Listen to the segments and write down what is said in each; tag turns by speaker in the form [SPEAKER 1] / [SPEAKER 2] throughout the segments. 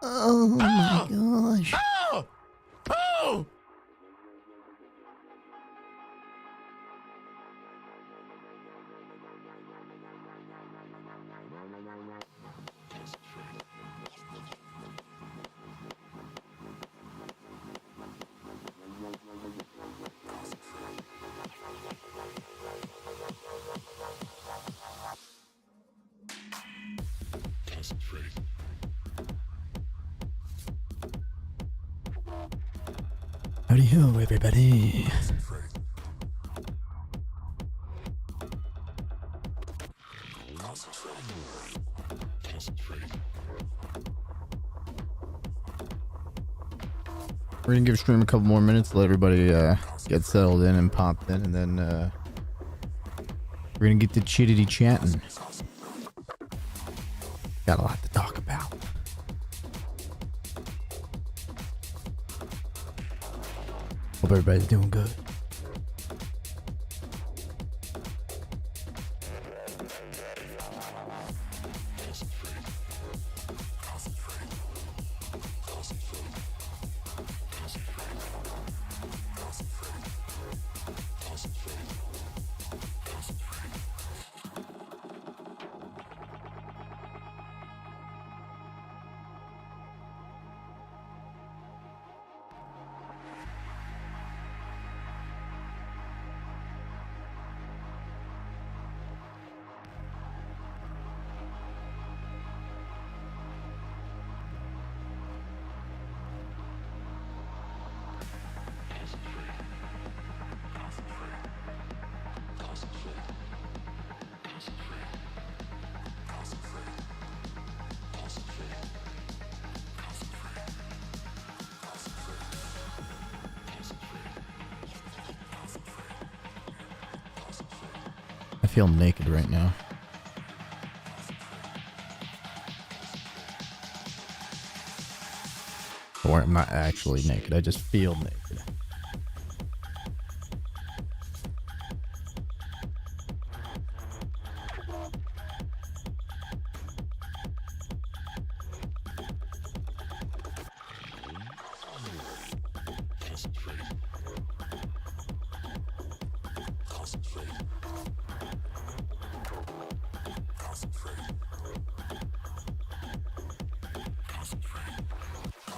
[SPEAKER 1] Oh my gosh.
[SPEAKER 2] Oh! Oh!
[SPEAKER 1] Howdy-ho, everybody. We're gonna give stream a couple more minutes, let everybody get settled in and popped in, and then we're gonna get to chittity chatting. Got a lot to talk about. Hope everybody's doing good. I feel naked right now. Or I'm not actually naked, I just feel naked.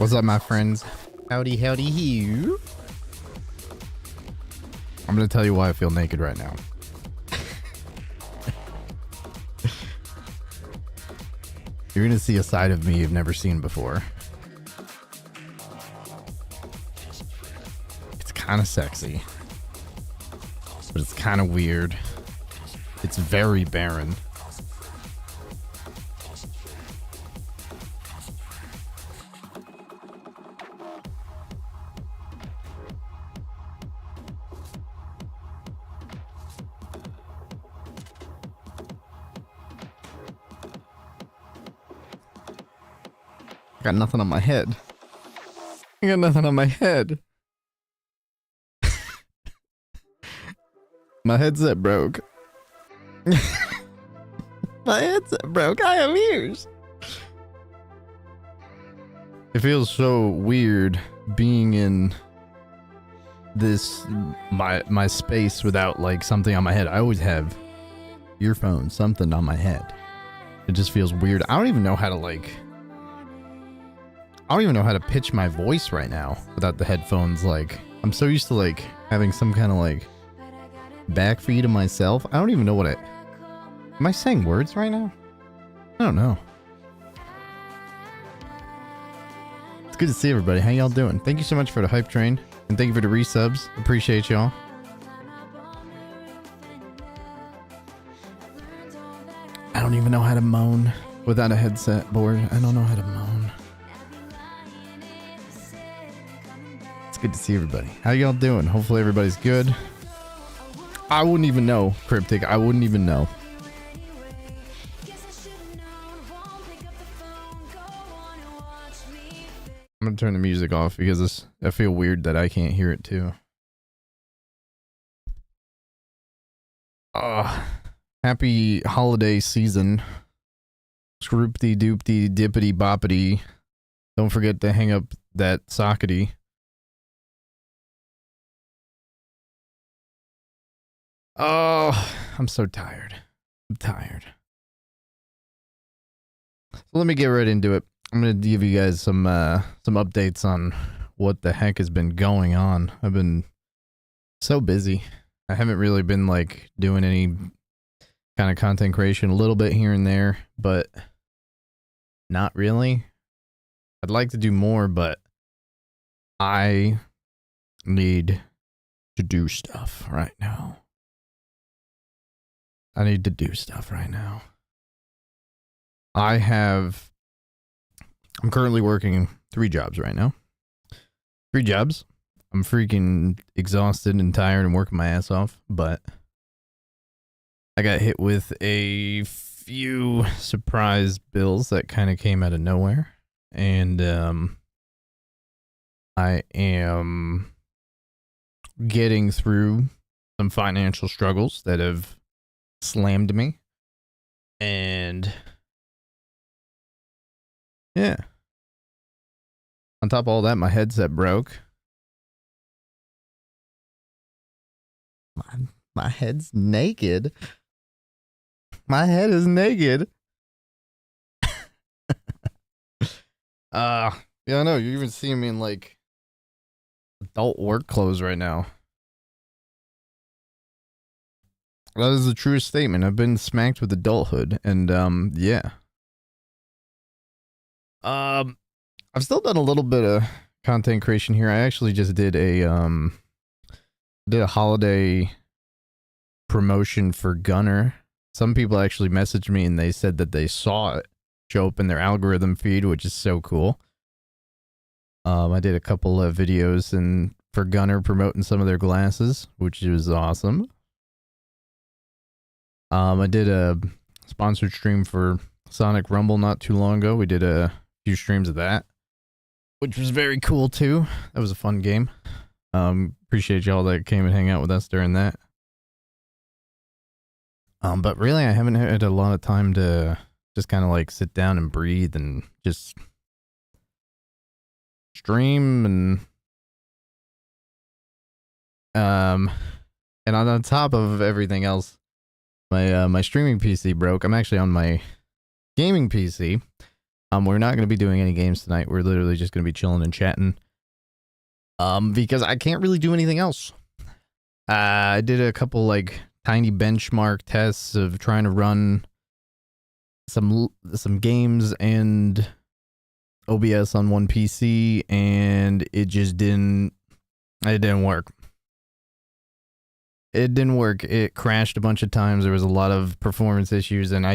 [SPEAKER 1] What's up, my friends? Howdy, howdy, you. I'm gonna tell you why I feel naked right now. You're gonna see a side of me you've never seen before. It's kind of sexy, but it's kind of weird. It's very barren. I got nothing on my head. I got nothing on my head. My headset broke. My headset broke. I have ears. It feels so weird being in this my space without like something on my head. I always have earphones, something on my head. It just feels weird. I don't even know how to pitch my voice right now without the headphones. Like, I'm so used to like having some kind of like back feed to myself. I don't even know am I saying words right now? I don't know. It's good to see everybody. How y'all doing? Thank you so much for the hype train, and thank you for the resubs. Appreciate y'all. I don't even know how to moan without a headset board. I don't know how to moan. It's good to see everybody. How y'all doing? Hopefully everybody's good. I wouldn't even know, Cryptic. I wouldn't even know. I'm gonna turn the music off because I feel weird that I can't hear it too. Happy holiday season. Scroopty doopty dippity boppity. Don't forget to hang up that sockety. Oh, I'm so tired. I'm tired. So let me get right into it. I'm gonna give you guys some updates on what the heck has been going on. I've been so busy. I haven't really been like doing any kind of content creation, a little bit here and there, but not really. I'd like to do more, but I need to do stuff right now. I need to do stuff right now. I'm currently working 3 jobs right now. 3 jobs. I'm freaking exhausted and tired and working my ass off, but I got hit with a few surprise bills that kind of came out of nowhere. And I am getting through some financial struggles that have slammed me. And yeah. On top of all that, my headset broke. My head's naked. My head is naked. Yeah, I know. You even see me in like adult work clothes right now. That is the truest statement. I've been smacked with adulthood, and yeah. I've still done a little bit of content creation here. I actually just did a holiday promotion for Gunner. Some people actually messaged me and they said that they saw it show up in their algorithm feed, which is so cool. I did a couple of videos for Gunner promoting some of their glasses, which was awesome. I did a sponsored stream for Sonic Rumble not too long ago. We did a few streams of that, which was very cool too. That was a fun game. Appreciate y'all that came and hang out with us during that. But really I haven't had a lot of time to just kind of like sit down and breathe and just stream and on top of everything else, my streaming PC broke. I'm actually on my gaming PC. We're not going to be doing any games tonight. We're literally just going to be chilling and chatting. Because I can't really do anything else. I did a couple like tiny benchmark tests of trying to run some games and OBS on one PC, and it just didn't work. It didn't work. It crashed a bunch of times. There was a lot of performance issues, and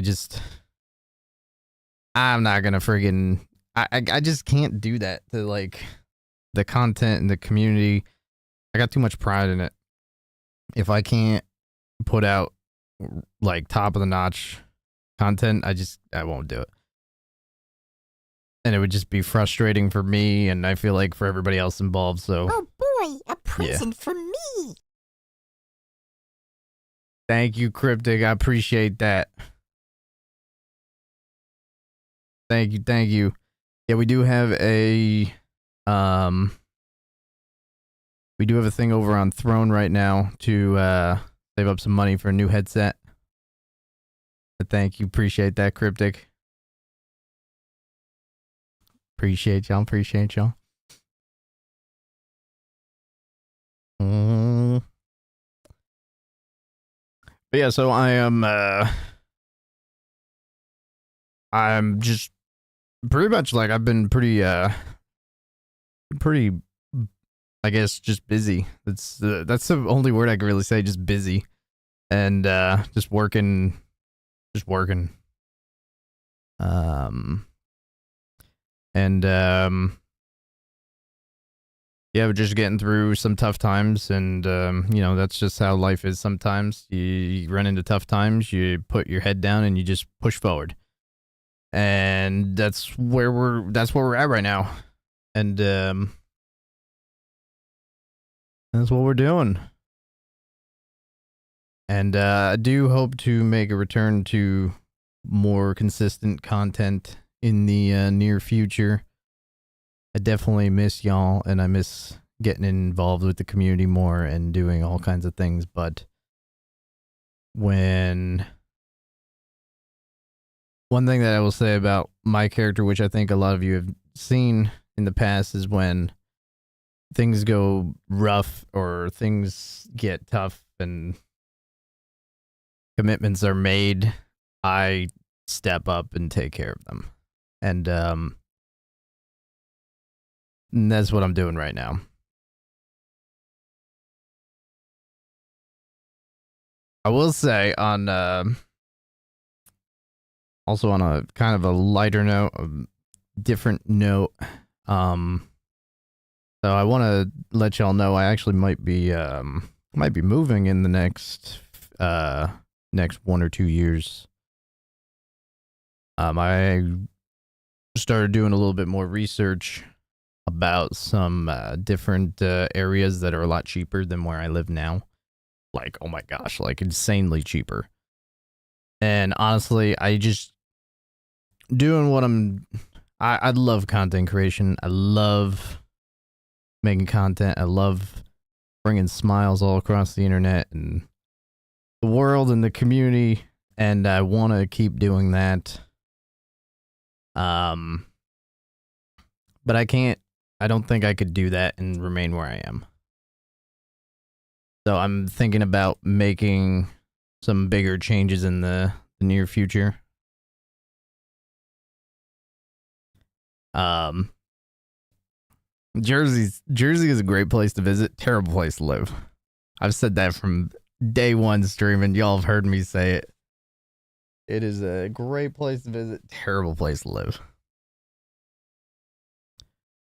[SPEAKER 1] I'm not gonna friggin' I just can't do that to like the content and the community. I got too much pride in it. If I can't put out like top of the notch content, I won't do it. And it would just be frustrating for me, and I feel like for everybody else involved, so.
[SPEAKER 3] Oh boy, a present for me.
[SPEAKER 1] Thank you, Cryptic. I appreciate that. Thank you. Yeah, we do have a thing over on Throne right now to save up some money for a new headset. But thank you. Appreciate that, Cryptic. Appreciate y'all. But yeah, so I'm just pretty much like I've been pretty I guess just busy. That's the only word I can really say, just busy. And just working. Yeah, we're just getting through some tough times, and that's just how life is sometimes. You run into tough times, you put your head down and you just push forward. And that's where we're at right now. And that's what we're doing. And I do hope to make a return to more consistent content in the near future. I definitely miss y'all, and I miss getting involved with the community more and doing all kinds of things. But one thing that I will say about my character, which I think a lot of you have seen in the past, is when things go rough or things get tough and commitments are made, I step up and take care of them. And that's what I'm doing right now. I will say on also on a kind of a lighter note, a different note, so I want to let y'all know I actually might be moving in the next 1 or 2 years. I started doing a little bit more research about some different areas that are a lot cheaper than where I live now. Like, oh my gosh, like insanely cheaper. And honestly, I just doing what I love content creation. I love making content. I love bringing smiles all across the internet and the world and the community. And I want to keep doing that. But I can't. I don't think I could do that and remain where I am. So I'm thinking about making some bigger changes in the near future. Jersey is a great place to visit, terrible place to live. I've said that from day one streaming. Y'all have heard me say it. It is a great place to visit, terrible place to live.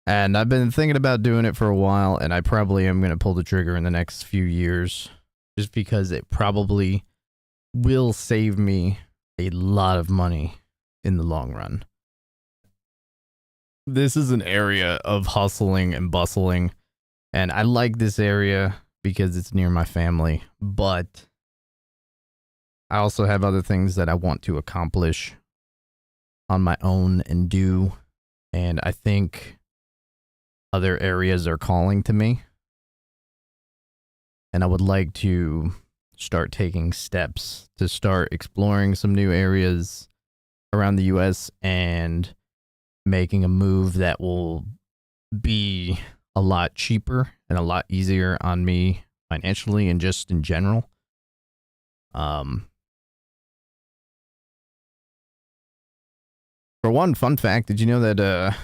[SPEAKER 1] And I've been thinking about doing it for a while, and I probably am going to pull the trigger in the next few years, just because it probably will save me a lot of money in the long run. This is an area of hustling and bustling, and I like this area because it's near my family, but I also have other things that I want to accomplish on my own and do, and I think other areas are calling to me, and I would like to start taking steps to start exploring some new areas around the US and making a move that will be a lot cheaper and a lot easier on me financially and just in general. For one, fun fact, did you know that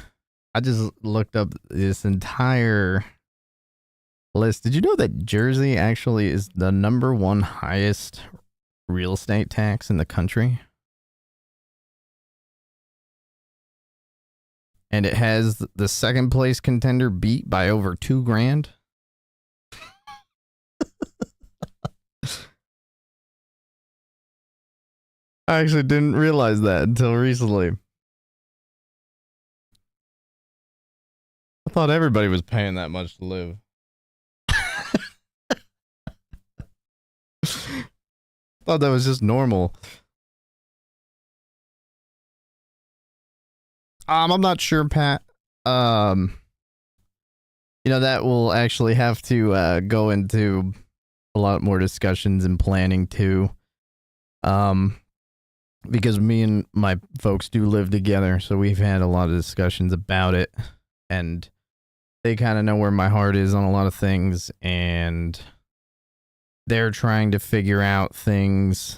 [SPEAKER 1] I just looked up this entire list. Did you know that Jersey actually is the #1 highest real estate tax in the country? And it has the second place contender beat by over $2,000. I actually didn't realize that until recently. I thought everybody was paying that much to live. Thought that was just normal. I'm not sure, Pat. You know, that will actually have to go into a lot more discussions and planning too. Because me and my folks do live together, so we've had a lot of discussions about it, and they kind of know where my heart is on a lot of things, and they're trying to figure out things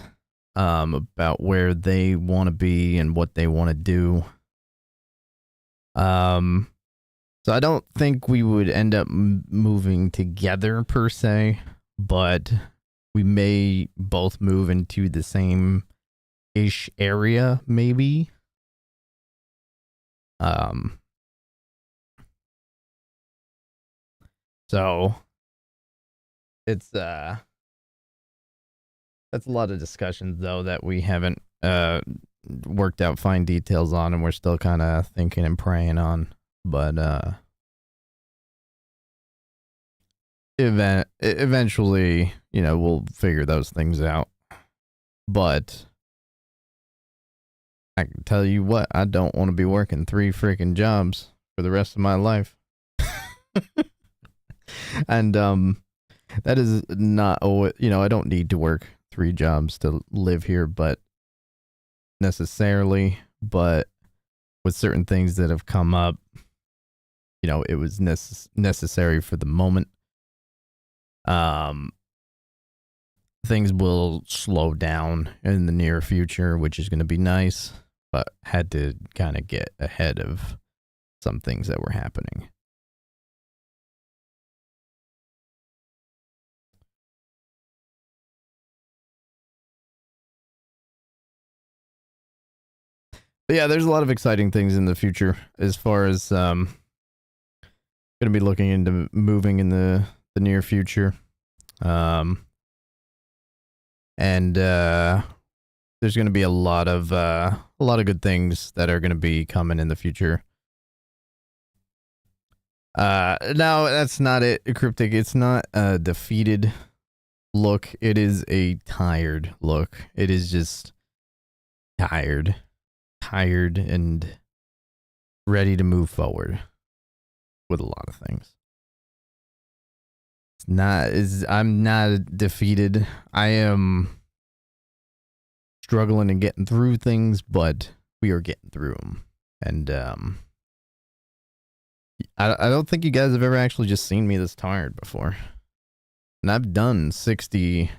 [SPEAKER 1] about where they want to be and what they want to do. So I don't think we would end up moving together per se, but we may both move into the same ish area, maybe. So it's that's a lot of discussions though that we haven't worked out fine details on, and we're still kind of thinking and praying on. But eventually, you know, we'll figure those things out. But I can tell you what, I don't want to be working 3 freaking jobs for the rest of my life. And that is not, you know, I don't need to work 3 jobs to live here, but necessarily, but with certain things that have come up, you know, it was necessary for the moment. Things will slow down in the near future, which is going to be nice, but had to kind of get ahead of some things that were happening. But yeah, there's a lot of exciting things in the future as far as going to be looking into moving in the near future. And there's going to be a lot of good things that are going to be coming in the future. No, that's not it, Cryptic. It's not a defeated look. It is a tired look. It is just tired and ready to move forward with a lot of things. I'm not defeated. I am struggling and getting through things, but we are getting through them. And I don't think you guys have ever actually just seen me this tired before. And I've done 60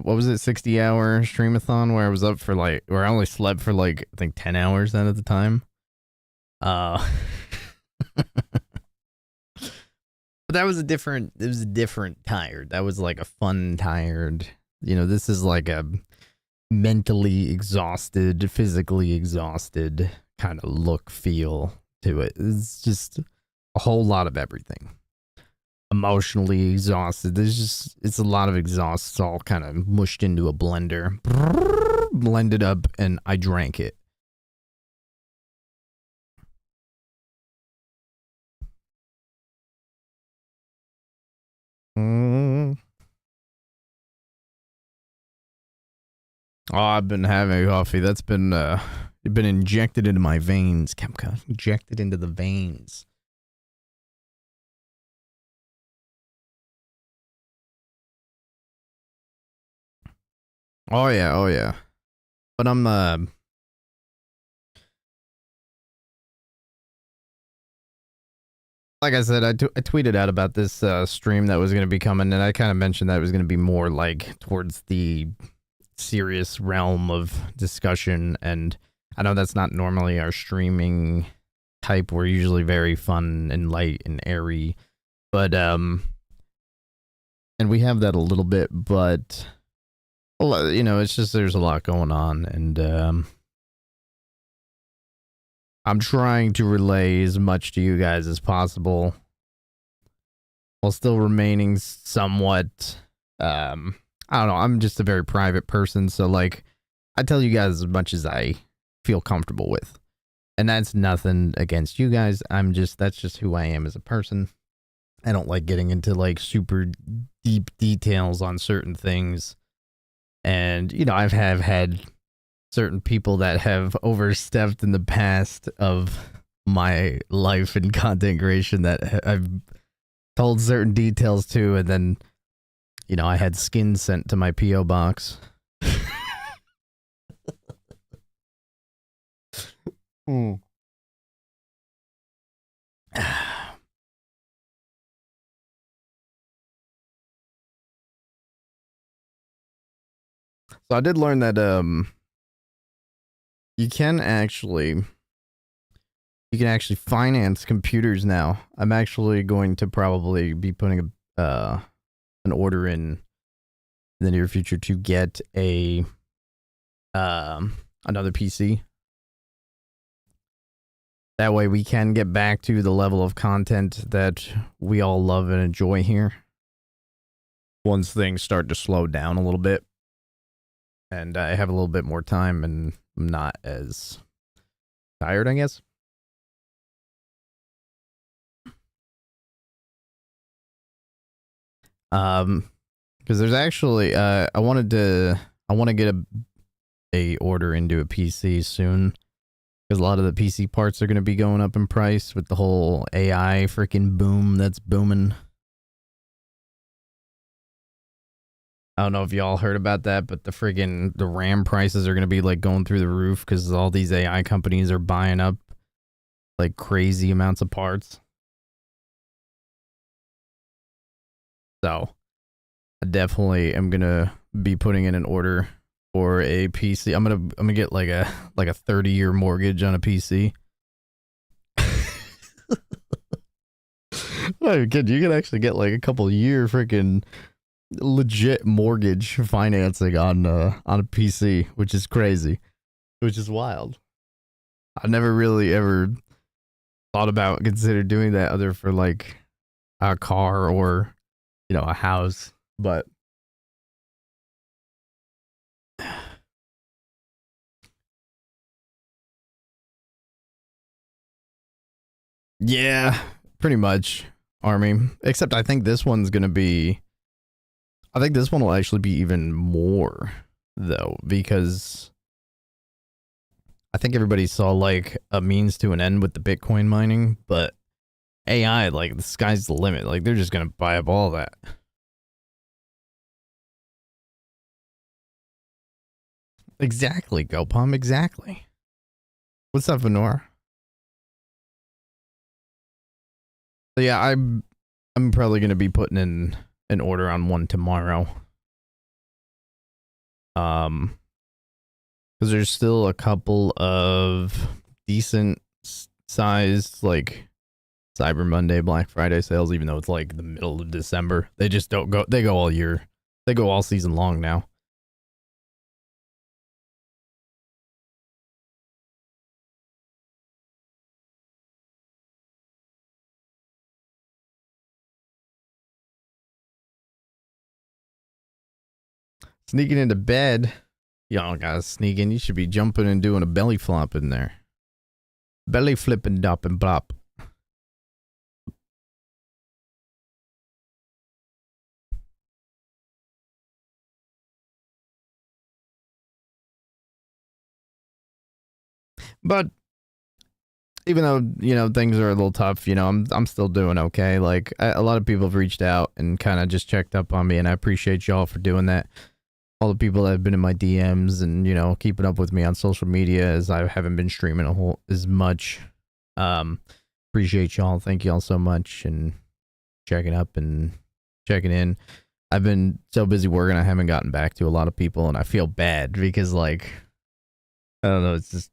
[SPEAKER 1] what was it, 60-hour streamathon where I was up for where I only slept for I think 10 hours then at the time. But that was it was a different tired. That was like a fun tired. You know, this is like a mentally exhausted, physically exhausted kind of look, feel to it. It's just a whole lot of everything. Emotionally exhausted. It's a lot of exhaust. It's all kind of mushed into a blender, blended up, and I drank it. Oh, I've been having coffee. That's been injected into my veins. Kemka, injected into the veins. Oh yeah. But I'm like I said, I tweeted out about this stream that was going to be coming, and I kind of mentioned that it was going to be more like towards the serious realm of discussion. And I know that's not normally our streaming type. We're usually very fun and light and airy, but and we have that a little bit, but you know, it's just there's a lot going on, and I'm trying to relay as much to you guys as possible while still remaining somewhat, I don't know, I'm just a very private person, so like, I tell you guys as much as I feel comfortable with. And that's nothing against you guys, that's just who I am as a person. I don't like getting into like super deep details on certain things. And, you know, I've had certain people that have overstepped in the past of my life and content creation that I've told certain details to, and then, you know, I had skins sent to my P.O. box. So I did learn that you can actually finance computers now. I'm actually going to probably be putting an order in the near future to get a another PC. That way we can get back to the level of content that we all love and enjoy here. Once things start to slow down a little bit and I have a little bit more time and I'm not as tired, I guess. Because there's actually I want to get a order into a PC soon, because a lot of the PC parts are going to be going up in price with the whole AI freaking boom that's booming. I don't know if y'all heard about that, but the RAM prices are going to be like going through the roof because all these AI companies are buying up like crazy amounts of parts. So I definitely am going to be putting in an order for a PC. I'm gonna get like a 30-year mortgage on a PC. Oh, kid, you can actually get like a couple year freaking legit mortgage financing on a PC, which is crazy, which is wild. I never really ever thought about considered doing that other for like a car or, you know, a house, but yeah, pretty much, Army. Except I think this one's gonna be, I think this one will actually be even more, though, because I think everybody saw like a means to an end with the Bitcoin mining, but AI, like, the sky's the limit. Like, they're just gonna buy up all that. Exactly, GoPom, exactly. What's up, Venora? So yeah, I'm probably gonna be putting in an order on one tomorrow. Because there's still a couple of decent sized like Cyber Monday, Black Friday sales, even though it's like the middle of December. They just don't go, they go all year. They go all season long now. Sneaking into bed. Y'all guys sneaking. You should be jumping and doing a belly flop in there. Belly flipping, dop and blop. But even though, you know, things are a little tough, you know, I'm still doing okay. Like, a lot of people have reached out and kind of just checked up on me, and I appreciate y'all for doing that. All the people that have been in my DMs and, you know, keeping up with me on social media, as I haven't been streaming as much. Appreciate y'all. Thank y'all so much and checking up and checking in. I've been so busy working, I haven't gotten back to a lot of people, and I feel bad because, like, I don't know, it's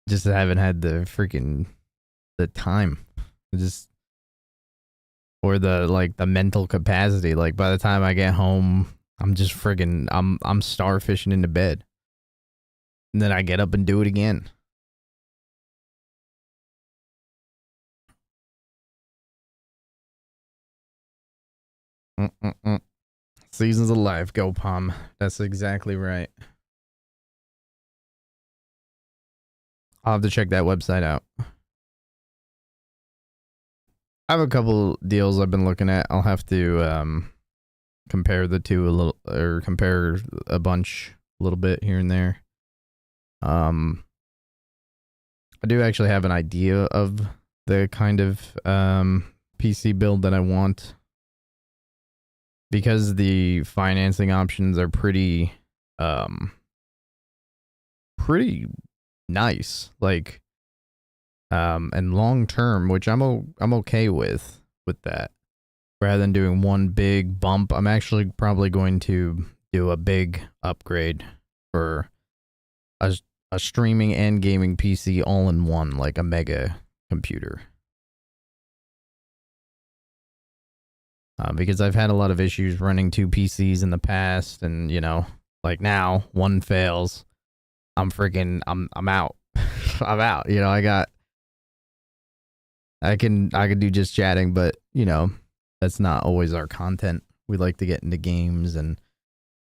[SPEAKER 1] just I haven't had the time. Just or the mental capacity. Like, by the time I get home, I'm just I'm starfishing into bed. And then I get up and do it again. Seasons of life, go Palm. That's exactly right. I'll have to check that website out. I have a couple deals I've been looking at. I'll have to compare the two a little, or compare a bunch a little bit here and there. I do actually have an idea of the kind of PC build that I want, because the financing options are pretty nice, like and long term, which I'm okay with that. Rather than doing one big bump, I'm actually probably going to do a big upgrade for a streaming and gaming PC all in one, like a mega computer. Because I've had a lot of issues running two PCs in the past, and like now one fails, I'm out. I'm out. I can do just chatting, but that's not always our content. We like to get into games and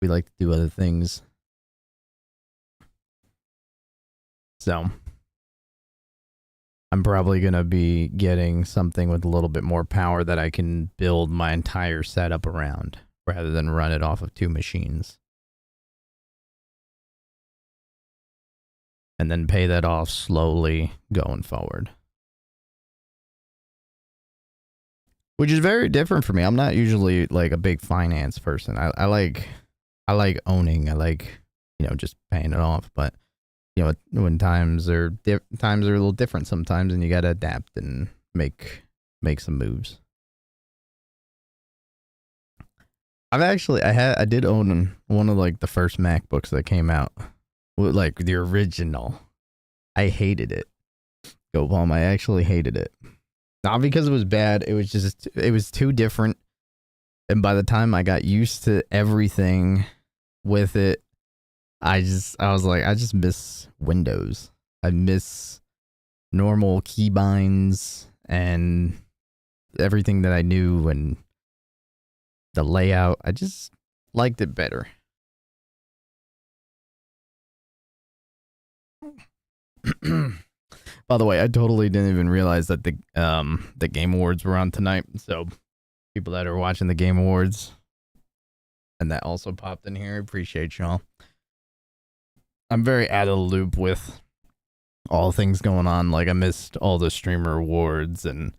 [SPEAKER 1] we like to do other things. So I'm probably going to be getting something with a little bit more power that I can build my entire setup around, rather than run it off of two machines. And then pay that off slowly going forward. Which is very different for me. I'm not usually like a big finance person. I like owning. I like, just paying it off. But when times are a little different sometimes, and you gotta adapt and make some moves. I did own one of like the first MacBooks that came out, like the original. I hated it. Go Palm. I actually hated it. Not because it was bad. It was too different. And by the time I got used to everything with it, I was like, I just miss Windows. I miss normal keybinds and everything that I knew, and the layout. I just liked it better. By the way, I totally didn't even realize that the Game Awards were on tonight. So people that are watching the Game Awards, and that also popped in here, appreciate y'all. I'm very out of the loop with all things going on. Like, I missed all the streamer awards, and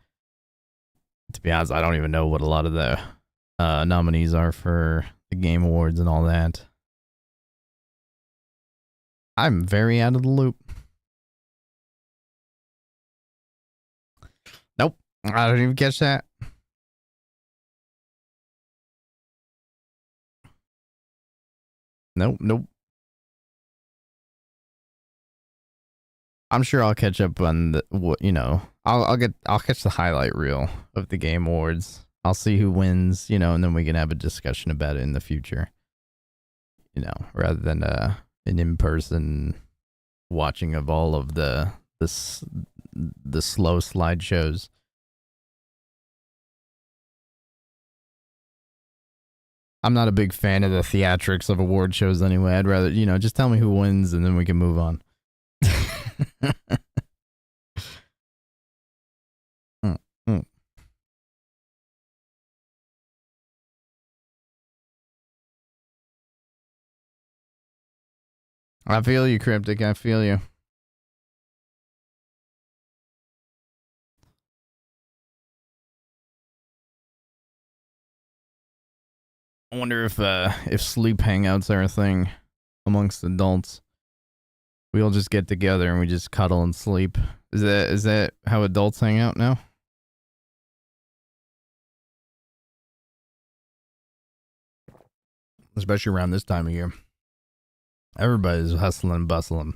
[SPEAKER 1] to be honest, I don't even know what a lot of the nominees are for the Game Awards and all that. I'm very out of the loop. Nope, I didn't even catch that. Nope. I'm sure I'll catch up on I'll catch the highlight reel of the Game Awards. I'll see who wins, and then we can have a discussion about it in the future. Rather than an in-person watching of all of the slow slideshows. I'm not a big fan of the theatrics of award shows anyway. I'd rather, just tell me who wins and then we can move on. I feel you, Cryptic. I feel you. I wonder if sleep hangouts are a thing amongst adults. We all just get together and we just cuddle and sleep Is that how adults hang out now? Especially around this time of year. Everybody's hustling and bustling.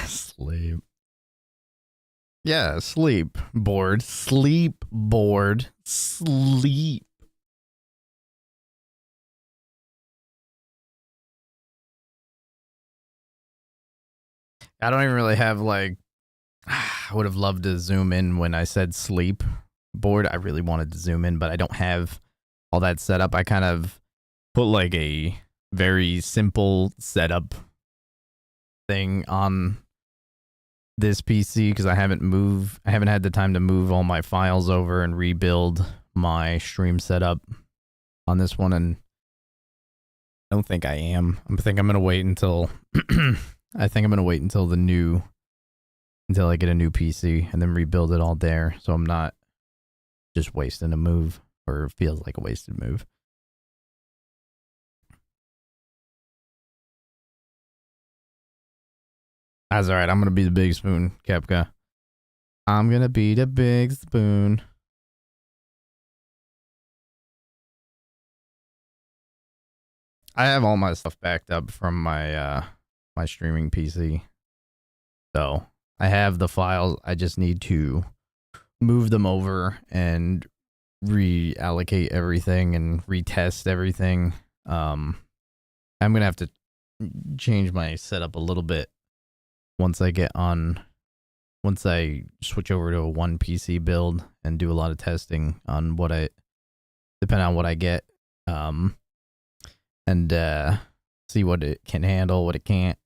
[SPEAKER 1] Sleep. Yeah, sleep. Bored. Sleep. Bored. Sleep. I don't even really have like. I would have loved to zoom in when I said sleep. Bored. I really wanted to zoom in, but I don't have all that set up. I kind of put like a very simple setup thing on this PC because I haven't had the time to move all my files over and rebuild my stream setup on this one, and I don't think I am. I think I'm gonna wait until I think I'm gonna wait until until I get a new PC and then rebuild it all there, so I'm not just wasting a move, or it feels like a wasted move. That's all right. I'm gonna be the big spoon, Kepka. I'm gonna be the big spoon. I have all my stuff backed up from my my streaming PC. So I have the files. I just need to move them over and reallocate everything and retest everything. I'm gonna have to change my setup a little bit once I switch over to a one PC build and do a lot of testing on depending on what I get. And see what it can handle, what it can't.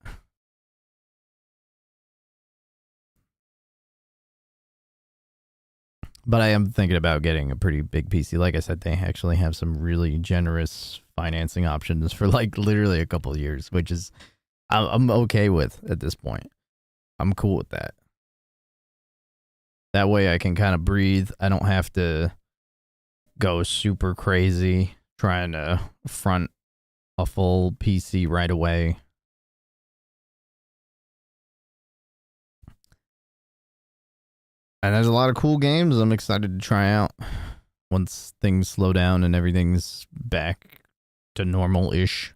[SPEAKER 1] But I am thinking about getting a pretty big PC. Like I said, they actually have some really generous financing options for like literally a couple of years, which is I'm okay with at this point. I'm cool with that. That way I can kind of breathe. I don't have to go super crazy trying to front a full PC right away. And there's a lot of cool games I'm excited to try out once things slow down and everything's back to normal-ish.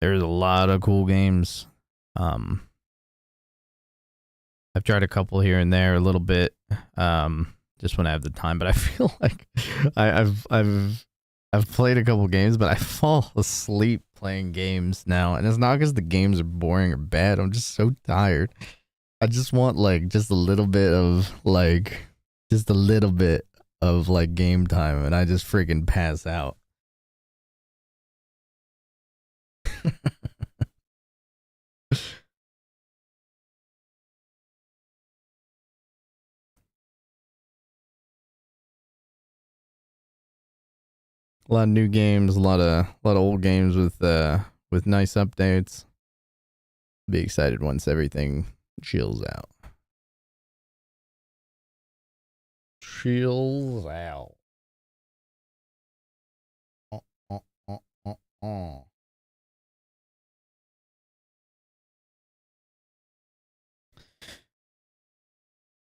[SPEAKER 1] There's a lot of cool games. I've tried a couple here and there a little bit, just when I have the time, but I feel like I've played a couple games, but I fall asleep playing games now, and it's not because the games are boring or bad. I'm just so tired. I just want like just a little bit of game time, and I just freaking pass out. A lot of new games, a lot of old games with nice updates. Be excited once everything chills out. Chills out.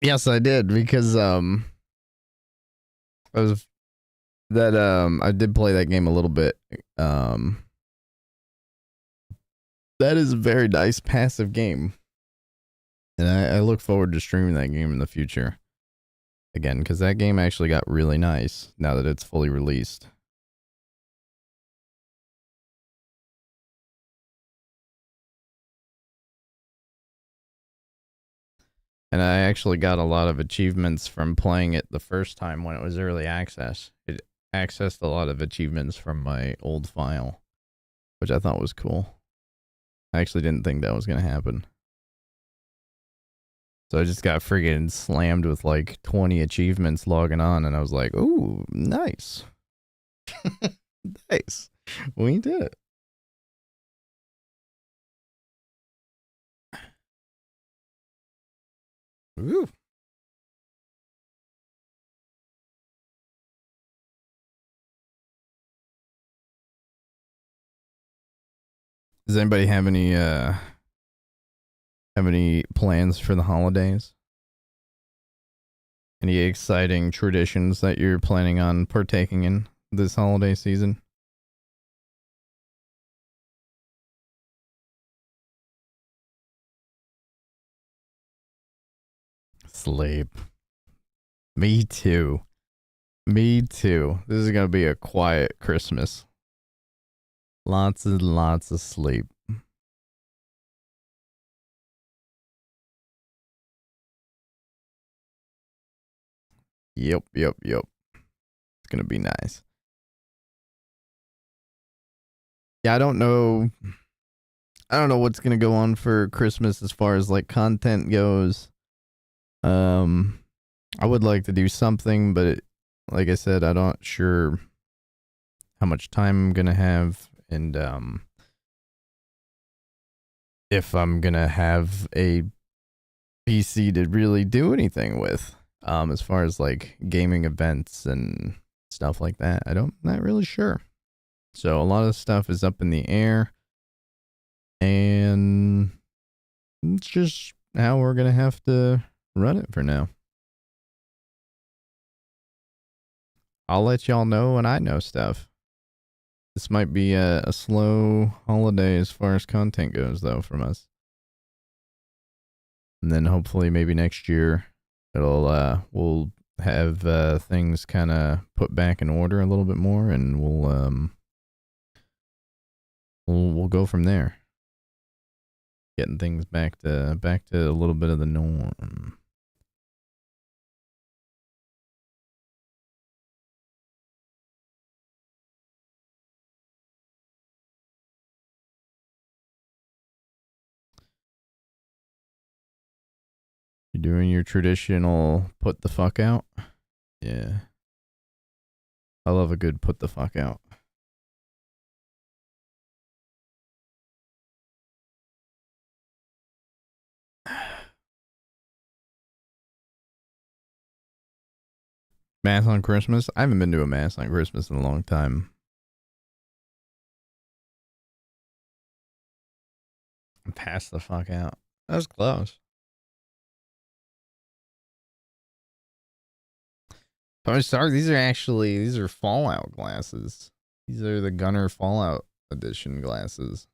[SPEAKER 1] Yes, I did, because I was that I did play that game a little bit. That is a very nice passive game, and I look forward to streaming that game in the future again, because that game actually got really nice now that it's fully released. And I actually got a lot of achievements from playing it the first time when it was early access. It accessed a lot of achievements from my old file, which I thought was cool. I actually didn't think that was going to happen. So I just got friggin' slammed with like 20 achievements logging on, and I was like, ooh, nice. Nice. We did it. Ooh. Does anybody have any Have any plans for the holidays? Any exciting traditions that you're planning on partaking in this holiday season? Sleep. Me too. Me too. This is going to be a quiet Christmas. Lots and lots of sleep. Yep. It's going to be nice. Yeah, I don't know what's going to go on for Christmas as far as like content goes. I would like to do something, but like I said, I'm not sure how much time I'm going to have and if I'm going to have a PC to really do anything with. As far as like gaming events and stuff like that, not really sure. So a lot of stuff is up in the air, and it's just how we're gonna have to run it for now. I'll let y'all know when I know stuff. This might be a slow holiday as far as content goes, though, from us. And then hopefully maybe next year we'll have things kind of put back in order a little bit more, and we'll go from there. Getting things back to a little bit of the norm. You doing your traditional put the fuck out? Yeah. I love a good put the fuck out. Mass on Christmas? I haven't been to a mass on Christmas in a long time. Pass the fuck out. That was close. I'm sorry, these are Fallout glasses. These are the Gunner Fallout Edition glasses.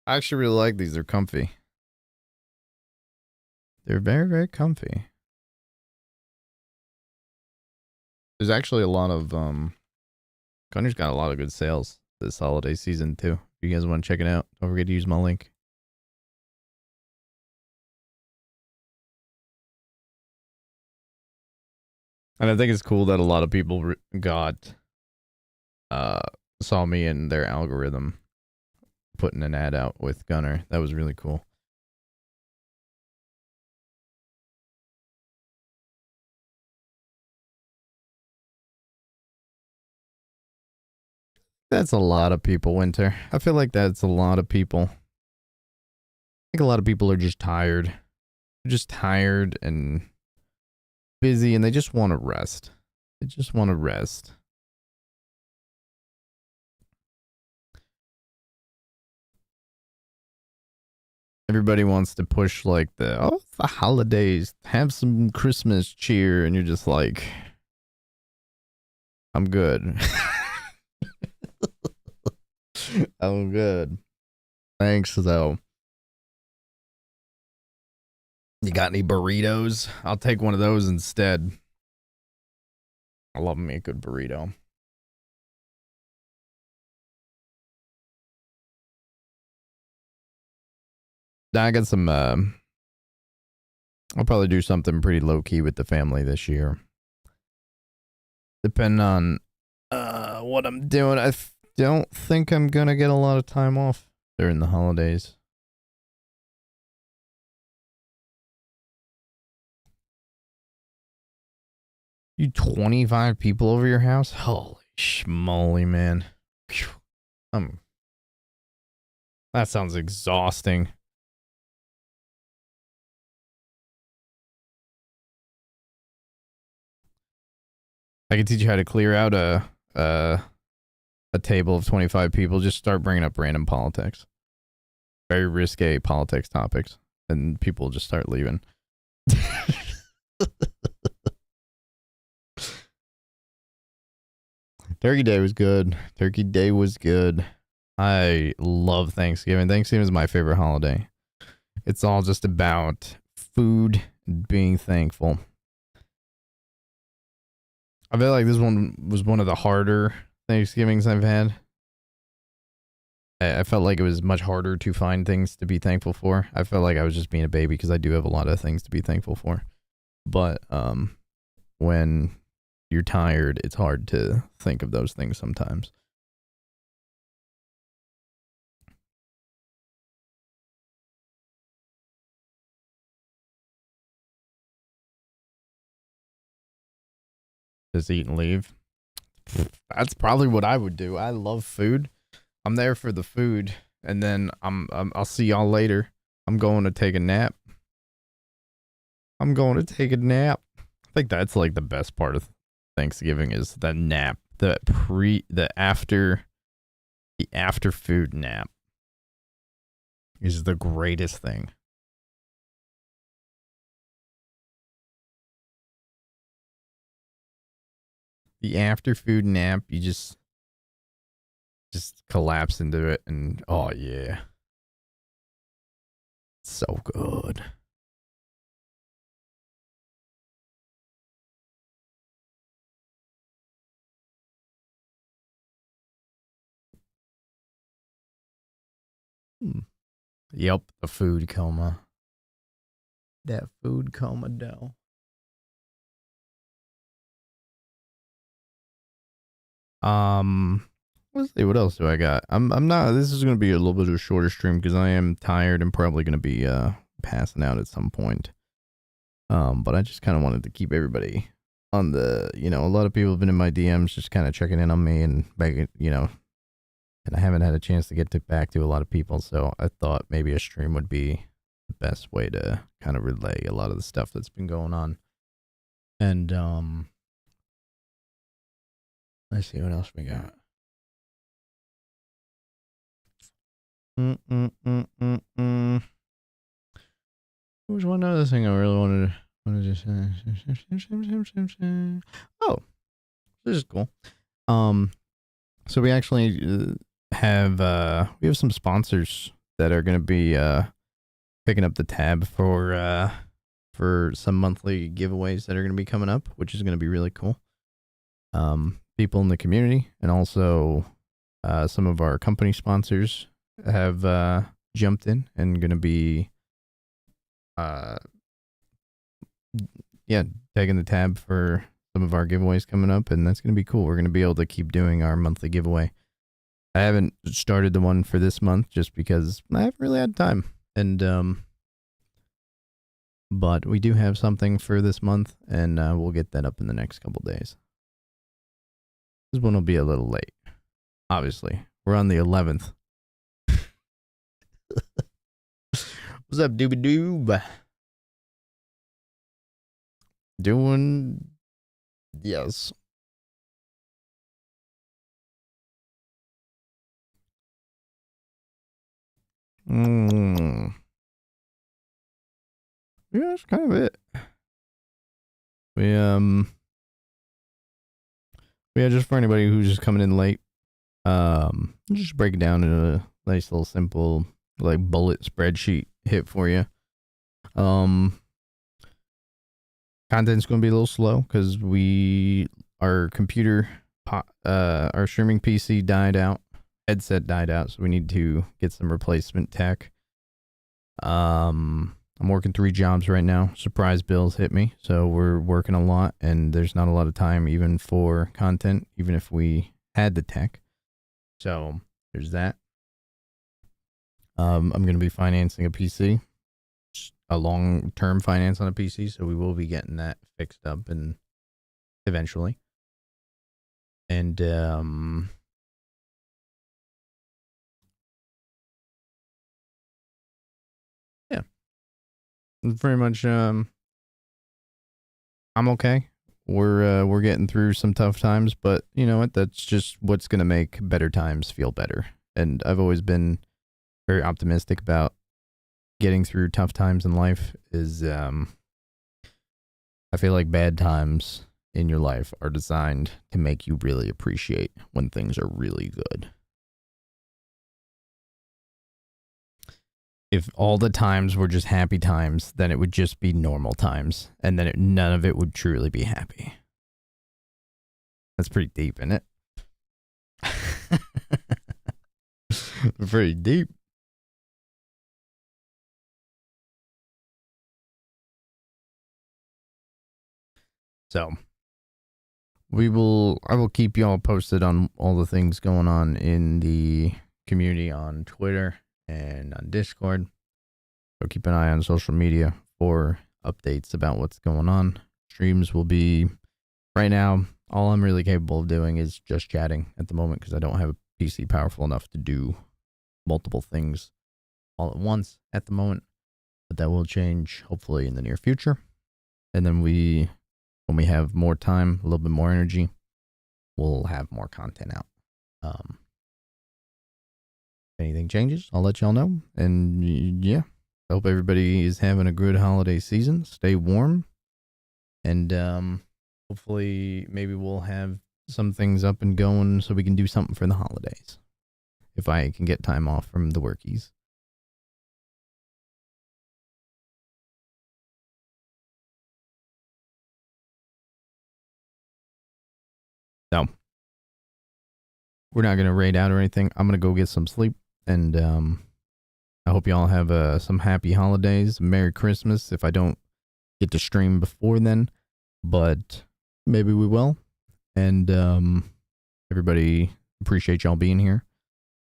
[SPEAKER 1] I actually really like these. They're comfy. They're very, very comfy. There's actually a lot of Gunner's got a lot of good sales this holiday season too. If you guys want to check it out, don't forget to use my link. And I think it's cool that a lot of people saw me in their algorithm putting an ad out with Gunner. That was really cool. That's a lot of people, Winter. I feel like that's a lot of people. I think a lot of people are just tired. They're just tired and busy, and they just want to rest. They just want to rest. Everybody wants to push like the holidays, have some Christmas cheer, and you're just like, I'm good. I'm good. Thanks, though. You got any burritos? I'll take one of those instead. I love me a good burrito. I got some, I'll probably do something pretty low key with the family this year. Depending on what I'm doing. I don't think I'm gonna get a lot of time off during the holidays. You 25 people over your house? Holy schmoly, man. That sounds exhausting. I can teach you how to clear out a table of 25 people. Just start bringing up random politics. very risque politics topics, and people just start leaving. Turkey Day was good. Turkey Day was good. I love Thanksgiving. Thanksgiving is my favorite holiday. It's all just about food and being thankful. I feel like this one was one of the harder Thanksgivings I've had. I felt like it was much harder to find things to be thankful for. I felt like I was just being a baby because I do have a lot of things to be thankful for. But when you're tired, it's hard to think of those things sometimes. Just eat and leave. That's probably what I would do. I love food. I'm there for the food, and then I'll see y'all later. I'm going to take a nap. I think that's like the best part of Thanksgiving is the nap, the after food nap is the greatest thing. The after food nap, you just collapse into it, and oh yeah, so good. Yep, the food coma. That food coma though. Let's see, what else do I got? I'm not, this is gonna be a little bit of a shorter stream because I am tired and probably gonna be passing out at some point. But I just kind of wanted to keep everybody on the, a lot of people have been in my DMs just kind of checking in on me and begging, and I haven't had a chance to get back to a lot of people, so I thought maybe a stream would be the best way to kind of relay a lot of the stuff that's been going on. And let's see what else we got. There was one other thing I really wanted to say. Oh, this is cool. So we actually have some sponsors that are going to be picking up the tab for some monthly giveaways that are going to be coming up, which is going to be really cool. People in the community and also some of our company sponsors have jumped in and going to be taking the tab for some of our giveaways coming up, and that's going to be cool. We're going to be able to keep doing our monthly giveaway. I haven't started the one for this month just because I haven't really had time, and but we do have something for this month, and we'll get that up in the next couple days. This one will be a little late, obviously. We're on the 11th. What's up, doobie doob? Doing, yes. Yeah, that's kind of it. Yeah, just for anybody who's just coming in late, just break it down in a nice little simple like bullet spreadsheet hit for you. Content's going to be a little slow because our computer, our streaming PC died out, headset died out, so we need to get some replacement tech. I'm working 3 jobs right now. Surprise bills hit me, so we're working a lot, and there's not a lot of time even for content, even if we had the tech. So there's that. I'm going to be financing a PC, a long-term finance on a PC, so we will be getting that fixed up and eventually. And yeah, pretty much. I'm okay. We're getting through some tough times, but you know what? That's just what's gonna make better times feel better. And I've always been very optimistic about getting through tough times in life is I feel like bad times in your life are designed to make you really appreciate when things are really good. If all the times were just happy times, then it would just be normal times, and then none of it would truly be happy. That's pretty deep, isn't it? Pretty deep. So, I will keep y'all posted on all the things going on in the community on Twitter and on Discord. So keep an eye on social media for updates about what's going on. Streams will be, right now, all I'm really capable of doing is just chatting at the moment because I don't have a PC powerful enough to do multiple things all at once at the moment. But that will change hopefully in the near future. And then when we have more time, a little bit more energy, we'll have more content out. If anything changes, I'll let y'all know. And yeah, I hope everybody is having a good holiday season. Stay warm. And hopefully maybe we'll have some things up and going so we can do something for the holidays. If I can get time off from the workies. So, we're not going to raid out or anything. I'm going to go get some sleep. And I hope y'all have some happy holidays. Merry Christmas if I don't get to stream before then. But maybe we will. And everybody, appreciate y'all being here.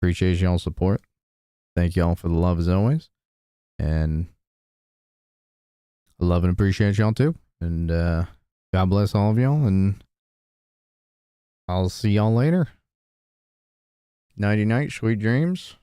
[SPEAKER 1] Appreciate y'all's support. Thank y'all for the love as always. And I love and appreciate y'all too. And God bless all of y'all. And I'll see y'all later. Nighty night, sweet dreams.